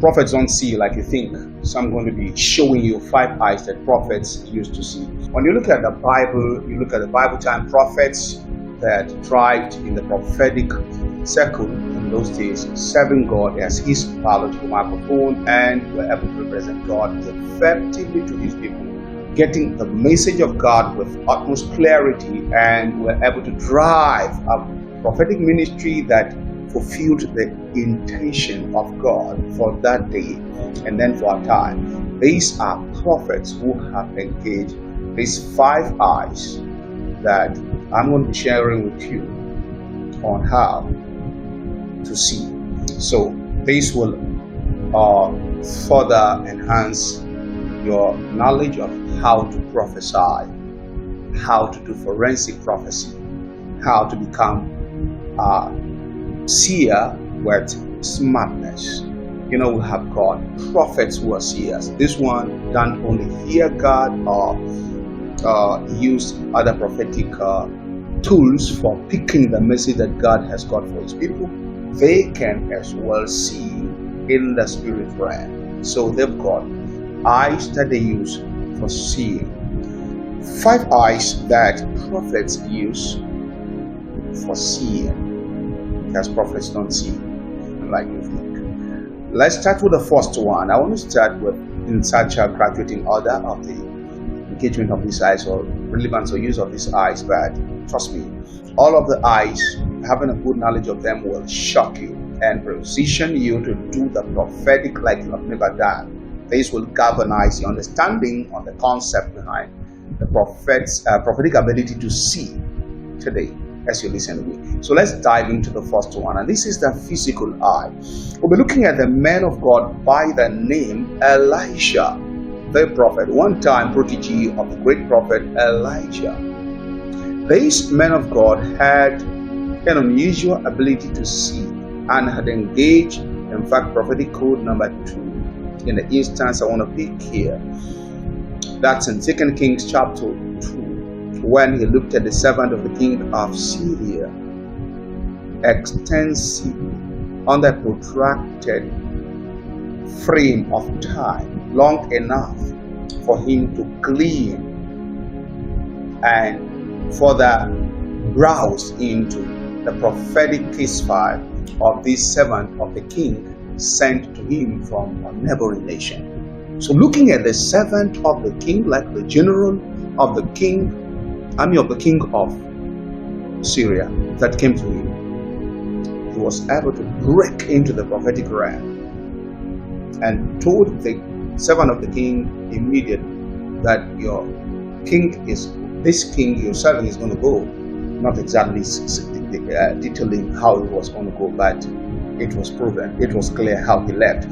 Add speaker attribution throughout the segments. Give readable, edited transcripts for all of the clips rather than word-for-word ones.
Speaker 1: Prophets don't see like you think. So I'm going to be showing you 5 eyes that prophets used to see. When you look at the Bible, you look at the Bible time prophets that thrived in the prophetic circle in those days, serving God as his biological microphone, and were able to represent God effectively to his people, getting the message of God with utmost clarity, and were able to drive a prophetic ministry that fulfilled the intention of God for that day and then for our time. These are prophets who have engaged these 5 eyes that I'm going to be sharing with you on how to see. So this will further enhance your knowledge of how to prophesy, how to do forensic prophecy, how to become a seer with smartness. You know, we have got prophets who are seers. This one don't only hear God or use other prophetic tools for picking the message that God has got for his people. They can as well see in the spirit realm. So they've got eyes that they use for seeing. 5 eyes that prophets use for seeing, because prophets don't see like you think. Let's start with the first one. I want to start with, in such a graduating order of the engagement of these eyes or relevance or use of these eyes, but trust me, all of the eyes, having a good knowledge of them will shock you and position you to do the prophetic like you have never done. This will galvanize your understanding on the concept behind the prophetic ability to see today as you listen to me. So let's dive into the first one, and this is the physical eye. We'll be looking at the man of God by the name Elisha, the prophet, one time protege of the great prophet Elijah. This man of God had an unusual ability to see and had engaged, in fact, prophetic code number 2 in the instance I want to pick here. That's in 2 Kings chapter 2, when he looked at the servant of the king of Syria extensively on a protracted frame of time, long enough for him to glean and further browse into the prophetic case file of this servant of the king sent to him from a neighboring nation. So looking at the servant of the king, like the general of the king, army of the king of Syria that came to him, he was able to break into the prophetic realm and told the servant of the king immediately that your king is, this king you're serving is going to go. Not exactly detailing how it was going to go, but it was proven, it was clear how he left.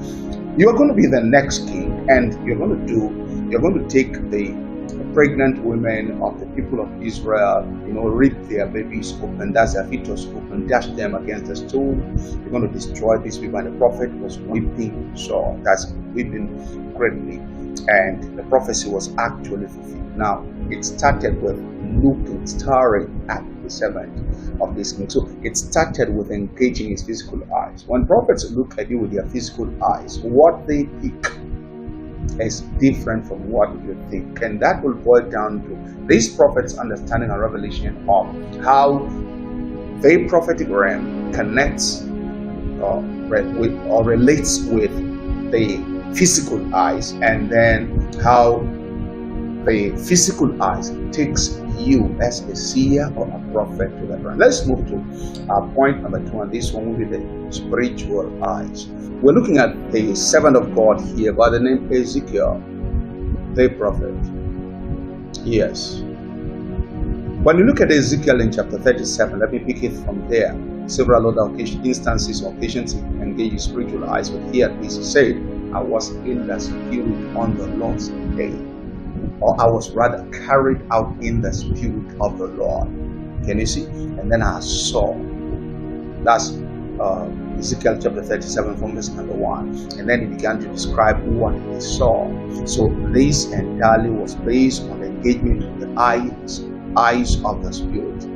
Speaker 1: You are going to be the next king, and you're going to take the pregnant women of the people of Israel, rip their babies open, dash their fetus open, dash them against the stone. You're going to destroy these people. And the prophet was weeping sore. That's weeping greatly. And the prophecy was actually fulfilled. Now, it started with looking, staring at the servant of this king. So it started with engaging his physical eyes. When prophets look at you with their physical eyes, what they pick is different from what you think, and that will boil down to these prophets' understanding and revelation of how the prophetic realm connects or relates with the physical eyes, and then how the physical eyes takes you as a seer or a prophet to that realm. Let's move to point number 2, and this one will be the spiritual eyes. We're looking at the servant of God here by the name Ezekiel, the prophet. Yes. When you look at Ezekiel in chapter 37, let me pick it from there. Several other instances, occasions, he engaged spiritual eyes, but here this he said, I was in the spirit on the Lord's day, or I was rather carried out in the spirit of the Lord. Can you see? And then I saw. That's Ezekiel chapter 37 from verse number 1. And then he began to describe what he saw. So this entirely was based on the engagement of the eyes of the spirit.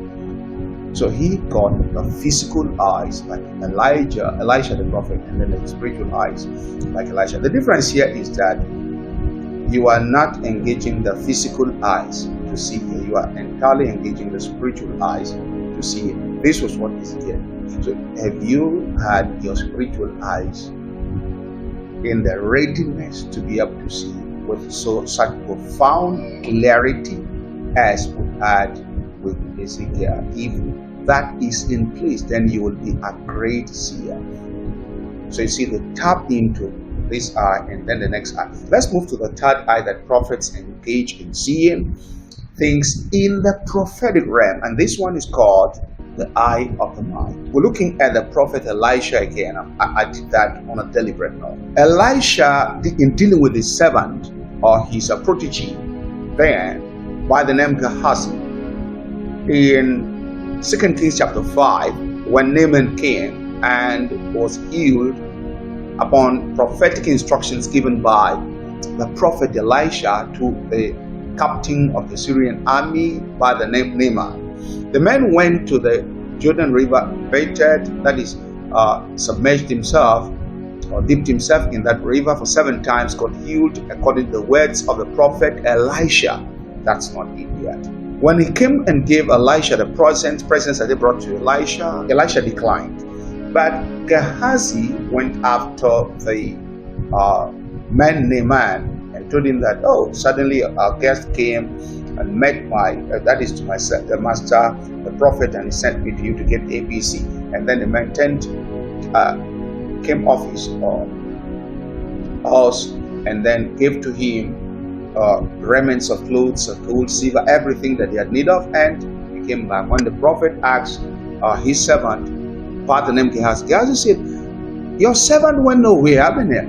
Speaker 1: So he got the physical eyes like Elisha the prophet, and then the spiritual eyes like Elisha. The difference here is that you are not engaging the physical eyes to see it. You are entirely engaging the spiritual eyes to see it. This was what is here. So have you had your spiritual eyes in the readiness to be able to see with such profound clarity as we had with Ezekiel? If that is in place, then you will be a great seer. So you see, the tap into this eye and then the next eye. Let's move to the third eye that prophets engage in seeing things in the prophetic realm, and this one is called the eye of the mind. We're looking at the prophet Elisha again. I did that on a deliberate note. Elisha, in dealing with his servant or his protege then by the name Gehazi, in 2 Kings chapter 5, when Naaman came and was healed upon prophetic instructions given by the prophet Elisha to the captain of the Syrian army by the name Naaman. The man went to the Jordan River, bathed, that is, submerged himself or dipped himself in that river for 7 times, got healed according to the words of the prophet Elisha. That's not it yet. When he came and gave Elisha the presents that they brought to Elisha, Elisha declined. But Gehazi went after the man Naaman and told him that, suddenly a guest came and met the master, the prophet, and he sent me to you to get ABC. And then the man came off his horse and then gave to him remnants of clothes, gold, silver, everything that he had need of, and he came back. When the prophet asked his servant by the name Gehazi, Gehazi said, "Your servant went nowhere, haven't he?"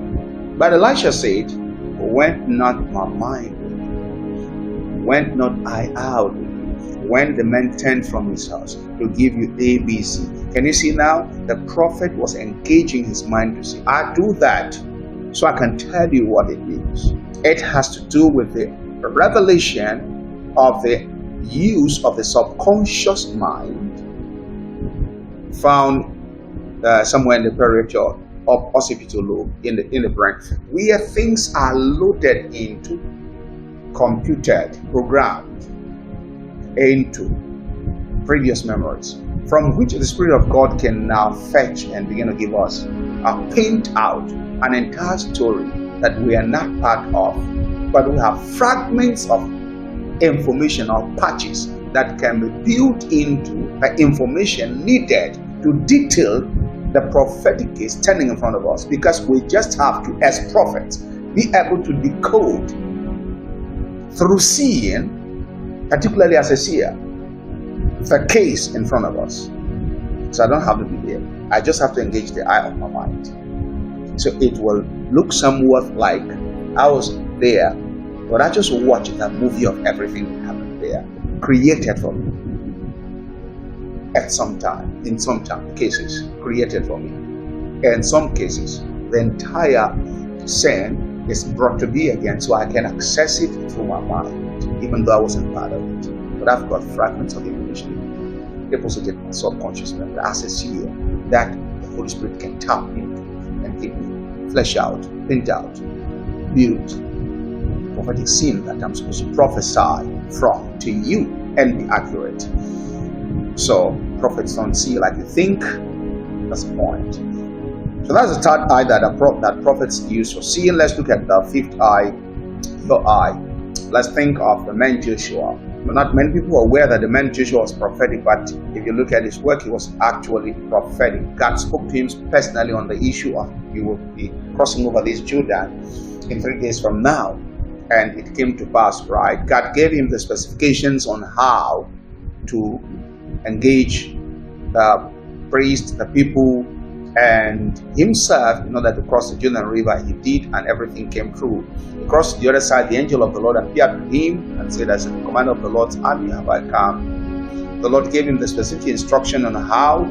Speaker 1: But Elisha said, "Went not my mind with you? Went not I out with you when the man turned from his house to give you ABC?" Can you see now? The prophet was engaging his mind to see. I do that so I can tell you what it means. It has to do with the revelation of the use of the subconscious mind found somewhere in the parietal or occipital lobe in the brain, where things are loaded into, computed, programmed into previous memories, from which the Spirit of God can now fetch and begin to give us paint out an entire story that we are not part of, but we have fragments of information or patches that can be built into the information needed to detail the prophetic case standing in front of us, because we just have to, as prophets, be able to decode through seeing, particularly as a seer, the case in front of us. So I don't have to be there. I just have to engage the eye of my mind. So it will look somewhat like I was there, but I just watched a movie of everything that happened there, created for me. At some time, in some cases, created for me. In some cases, the entire scene is brought to be again, so I can access it through my mind, even though I wasn't part of it. But I've got fragments of information deposited in my subconscious memory as a seer that the Holy Spirit can tap into and give me, flesh out, paint out, build prophetic scene that I'm supposed to prophesy from to you and be accurate. So prophets don't see like you think. That's the point. So that's the third eye that prophets use for seeing. Let's look at the fifth eye, the eye. Let's think of the man Joshua. Not many people are aware that the man Joshua was prophetic, but if you look at his work, he was actually prophetic. God spoke to him personally on the issue of you will be crossing over this Jordan in 3 days from now. And it came to pass, right? God gave him the specifications on how to engage the priest, the people, and himself in order to cross the Jordan River. He did, and everything came through. He crossed the other side. The angel of the Lord appeared to him and said, "As the commander of the Lord's army have I come." The Lord gave him the specific instruction on how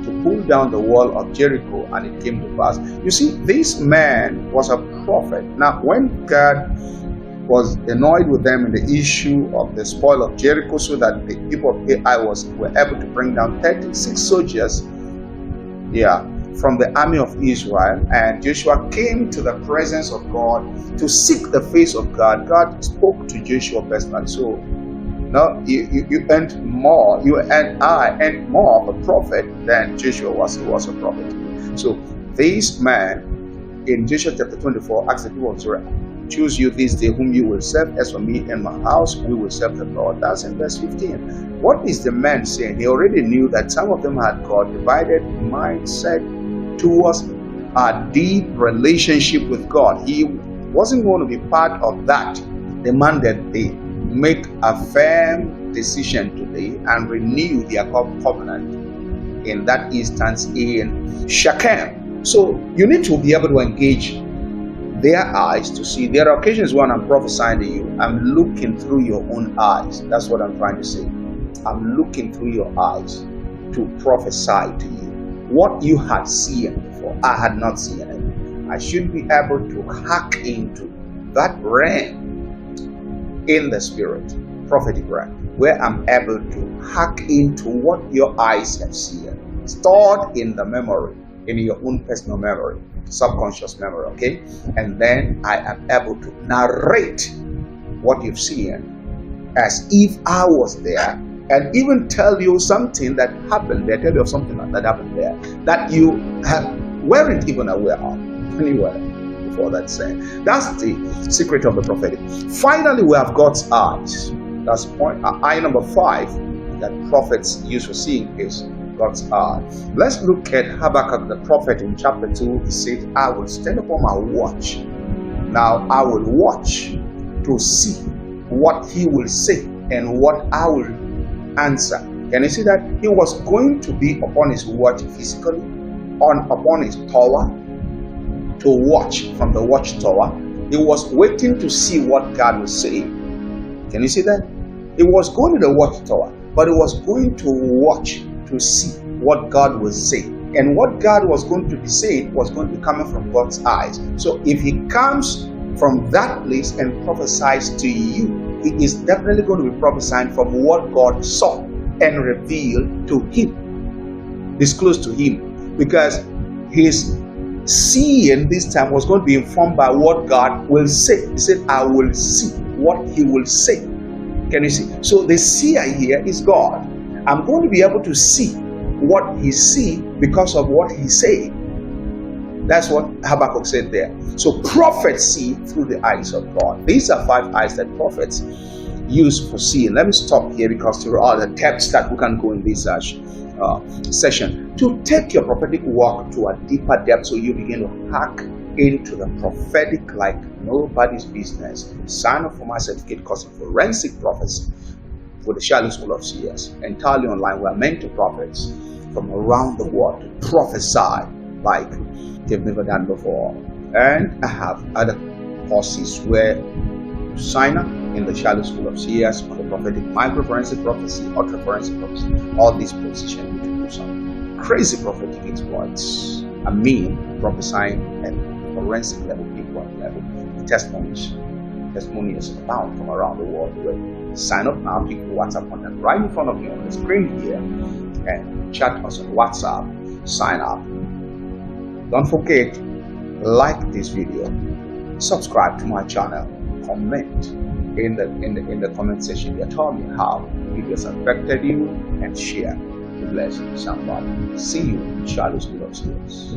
Speaker 1: to pull down the wall of Jericho, and it came to pass. You see, this man was a prophet. Now, when God was annoyed with them in the issue of the spoil of Jericho, so that the people of Ai were able to bring down 36 soldiers from the army of Israel. And Joshua came to the presence of God to seek the face of God. God spoke to Joshua personally. So now you earned more, I earned more of a prophet than Joshua was. He was a prophet. So this man in Joshua chapter 24 asked the people of Israel, choose you this day whom you will serve. As for me and my house, we will serve the Lord. That's in verse 15. What is the man saying? He already knew that some of them had got divided mindset towards a deep relationship with God. He wasn't going to be part of that. Demanded they make a firm decision today and renew their covenant, in that instance in Shechem. So you need to be able to engage their eyes to see. There are occasions when I'm prophesying to you, I'm looking through your own eyes. That's what I'm trying to say. I'm looking through your eyes to prophesy to you. What you had seen before, I had not seen it. I should be able to hack into that realm in the spirit, prophetic realm, where I'm able to hack into what your eyes have seen, stored in the memory, in your own personal memory, subconscious memory, okay? And then I am able to narrate what you've seen as if I was there, and even tell you something that happened there, tell you of something that happened there that you weren't even aware of anywhere before that saying. That's the secret of the prophetic. Finally, we have God's eyes. That's point. Eye number 5 that prophets use for seeing is God's eye. Let's look at Habakkuk the prophet in chapter 2. He said, I will stand upon my watch. Now I will watch to see what he will say and what I will answer. Can you see that? He was going to be upon his watch physically, upon his tower, to watch from the watchtower. He was waiting to see what God was saying. Can you see that? He was going to the watchtower, but he was going to watch to see what God was saying. And what God was going to be saying was going to be coming from God's eyes. So if he comes from that place and prophesies to you, he is definitely going to be prophesying from what God saw and revealed to him, disclosed to him, because his seeing this time was going to be informed by what God will say. He said, I will see what he will say. Can you see? So the seer here is God. I'm going to be able to see what he sees because of what he said. That's what Habakkuk said there. So prophets see through the eyes of God. These are 5 eyes that prophets use for seeing. Let me stop here because there are other depths that we can go in this session to take your prophetic walk to a deeper depth, so you begin to hack into the prophetic like nobody's business. Sign up for my certificate course in forensic prophecy for the Charlotte School of Seers, entirely online. We are mentor prophets from around the world to prophesy like they've never done before. And I have other courses where you sign up in the Charlotte School of Seers on the prophetic micro-forensic prophecy, ultra-forensic prophecy. All these positions you to do some crazy prophetic exploits. I mean, prophesying at forensic level, people level, testimonies abound from around the world. Sign up now, pick the WhatsApp contact right in front of you on the screen here, and chat us on WhatsApp. Sign up. Don't forget, like this video, subscribe to my channel, comment in the comment section here. Tell me how videos affected you, and share to bless somebody. See you in Charlotte School of Seers.